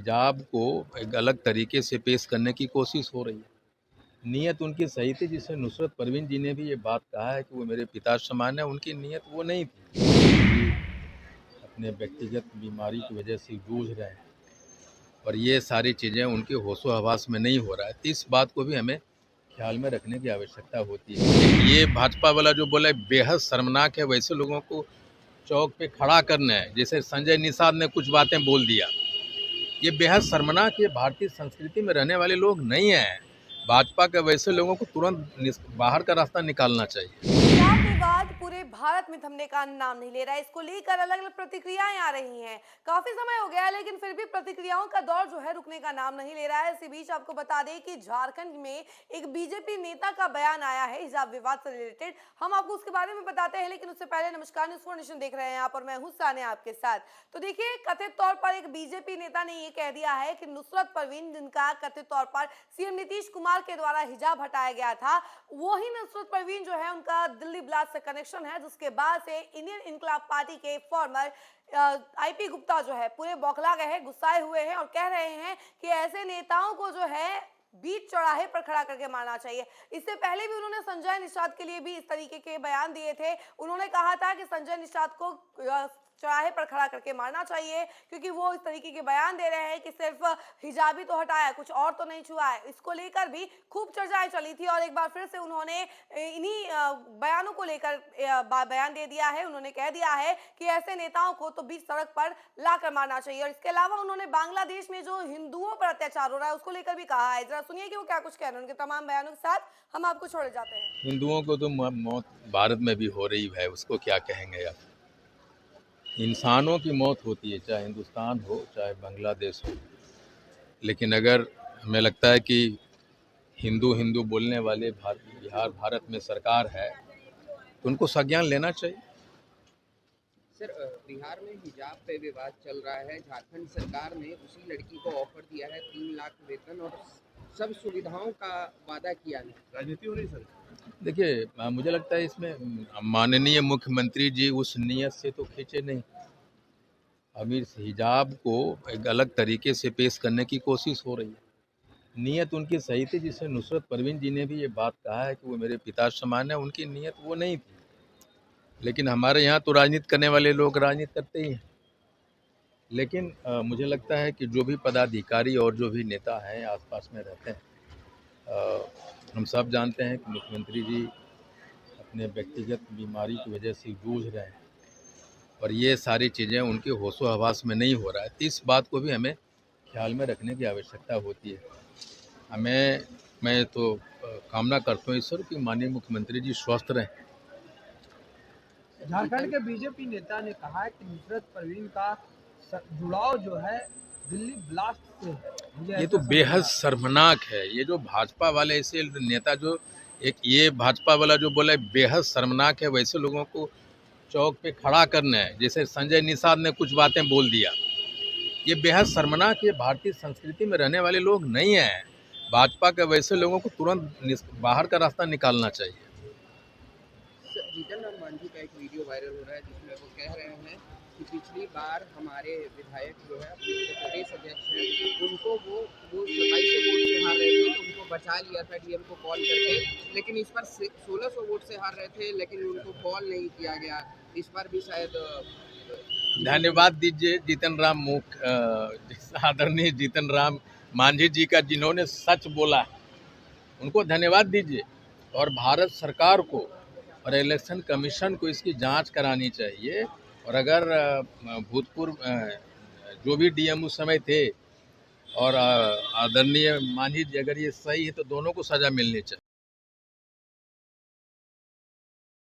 हिजाब को एक अलग तरीके से पेश करने की कोशिश हो रही है। नीयत उनकी सही थी, जिसे नुसरत परवीन जी ने भी ये बात कहा है कि वो मेरे पिता समान है। उनकी नीयत वो नहीं थी कि अपने व्यक्तिगत बीमारी की वजह से जूझ रहे हैं और ये सारी चीज़ें उनके होशो हवास में नहीं हो रहा है। तो इस बात को भी हमें ख्याल में रखने की आवश्यकता होती है। ये भाजपा वाला जो बोला है बेहद शर्मनाक है। वैसे लोगों को चौक पे खड़ा करना है, जैसे संजय निषाद ने कुछ बातें बोल दिया, ये बेहद शर्मनाक। ये भारतीय संस्कृति में रहने वाले लोग नहीं हैं। भाजपा के वैसे लोगों को तुरंत बाहर का रास्ता निकालना चाहिए। हिजाब विवाद पूरे भारत में थमने का नाम नहीं ले रहा है। इसको लेकर अलग अलग प्रतिक्रियाएं आ रही हैं। काफी समय हो गया है, लेकिन फिर भी प्रतिक्रियाओं का दौर जो है रुकने का नाम नहीं ले रहा है। इसी बीच आपको बता दें कि झारखंड में एक बीजेपी नेता का बयान आया है हिजाब विवाद से रिलेटेड। हम आपको उसके बारे में बताते हैं, लेकिन उससे पहले नमस्कार, न्यूज़ 4 नेशन देख रहे हैं आप और मैं हूं सानिया आपके साथ। तो देखिए, कथित तौर पर एक बीजेपी नेता ने ये कह दिया है कि नुसरत परवीन, जिनका कथित तौर पर सीएम नीतीश कुमार के द्वारा हिजाब हटाया गया था, वो ही नुसरत परवीन जो है उनका दिल्ली ब्लास्ट से कनेक्शन है, जिसके बाद से इंडियन इनकलाब पार्टी के फॉर्मर आईपी गुप्ता जो है पूरे बौखला गए हैं, गुस्साए हुए हैं और कह रहे हैं कि ऐसे नेताओं को जो है बीच चौराहे पर खड़ा करके मारना चाहिए। इससे पहले भी उन्होंने संजय निषाद के लिए भी इस तरीके के बयान दिए थे। उन्होंने कहा था कि संजय निषाद को चौराहे पर खड़ा करके मारना चाहिए, क्योंकि वो इस तरीके के बयान दे रहे हैं कि सिर्फ हिजाब ही तो हटाया है, कुछ और तो नहीं छुआ है। इसको लेकर भी खूब चर्चाएं चली थी और एक बार फिर से उन्होंने इन्हीं बयानों को लेकर बयान दे दिया है। उन्होंने कह दिया है कि ऐसे नेताओं को तो बीच सड़क पर लाकर मारना चाहिए। और इसके अलावा उन्होंने बांग्लादेश में जो हिंदुओं पर अत्याचार हो रहा है उसको लेकर भी कहा है। जरा सुनिए कि वो क्या कुछ कह रहे हैं। उनके तमाम बयानों के साथ हम आपको छोड़े जाते हैं। हिंदुओं को तो मौत भारत में भी हो रही है, उसको क्या कहेंगे आप। इंसानों की मौत होती है, चाहे हिंदुस्तान हो चाहे बांग्लादेश हो। लेकिन अगर हमें लगता है कि हिंदू हिंदू बोलने वाले बिहार भारत में सरकार है, तो उनको संज्ञान लेना चाहिए। सर, बिहार में हिजाब पे विवाद चल रहा है। झारखंड सरकार ने उसी लड़की को ऑफर दिया है 3 लाख वेतन और सब सुविधाओं का वादा किया है। राजनीति हो रही सर। देखिए, मुझे लगता है इसमें माननीय मुख्यमंत्री जी उस नीयत से तो खींचे नहीं। अब इस हिजाब को एक अलग तरीके से पेश करने की कोशिश हो रही है। नीयत उनकी सही थी, जिसे नुसरत परवीन जी ने भी ये बात कहा है कि वो मेरे पिता समान है। उनकी नीयत वो नहीं थी। लेकिन हमारे यहाँ तो राजनीति करने वाले लोग राजनीति करते ही हैं। लेकिन मुझे लगता है कि जो भी पदाधिकारी और जो भी नेता हैं आसपास में रहते हैं, हम सब जानते हैं कि मुख्यमंत्री जी अपने व्यक्तिगत बीमारी की वजह से जूझ रहे हैं और ये सारी चीज़ें उनके होशो हवास में नहीं हो रहा है। तो इस बात को भी हमें ख्याल में रखने की आवश्यकता होती है। मैं तो कामना करता हूँ ईश्वर कि माननीय मुख्यमंत्री जी स्वस्थ रहें। झारखंड के बीजेपी नेता ने कहा है कि नुसरत परवीन का जुड़ाव जो है दिल्ली ब्लास्ट से है। ये तो बेहद शर्मनाक है। ये जो भाजपा वाले ऐसे नेता जो ये भाजपा वाला जो बोला है बेहद शर्मनाक है। वैसे लोगों को चौक पे खड़ा करना है, जैसे संजय निषाद ने कुछ बातें बोल दिया, ये बेहद शर्मनाक। ये भारतीय संस्कृति में रहने वाले लोग नहीं हैं। भाजपा के वैसे लोगों को तुरंत बाहर का रास्ता निकालना चाहिए। जीतन राम मांझी का एक वीडियो वायरल हो रहा है जिसमें वो कह रहे हैं कि पिछली बार हमारे विधायक जो है अपने प्रदेश अध्यक्ष हैं, उनको वो 2700 वोट से हार रहे थे तो उनको बचा लिया था डीएम को कॉल करके, लेकिन इस बार 1600 वोट से हार रहे थे लेकिन उनको कॉल नहीं किया गया। इस बार भी शायद धन्यवाद दीजिए जीतन राम आदरणीय जीतन राम मांझी जी का, जिन्होंने सच बोला, उनको धन्यवाद दीजिए। और भारत सरकार को और इलेक्शन कमीशन को इसकी जांच करानी चाहिए। और अगर भूतपूर्व जो भी डीएम उस समय थे और आदरणीय मांझी जी, अगर ये सही है तो दोनों को सज़ा मिलनी चाहिए।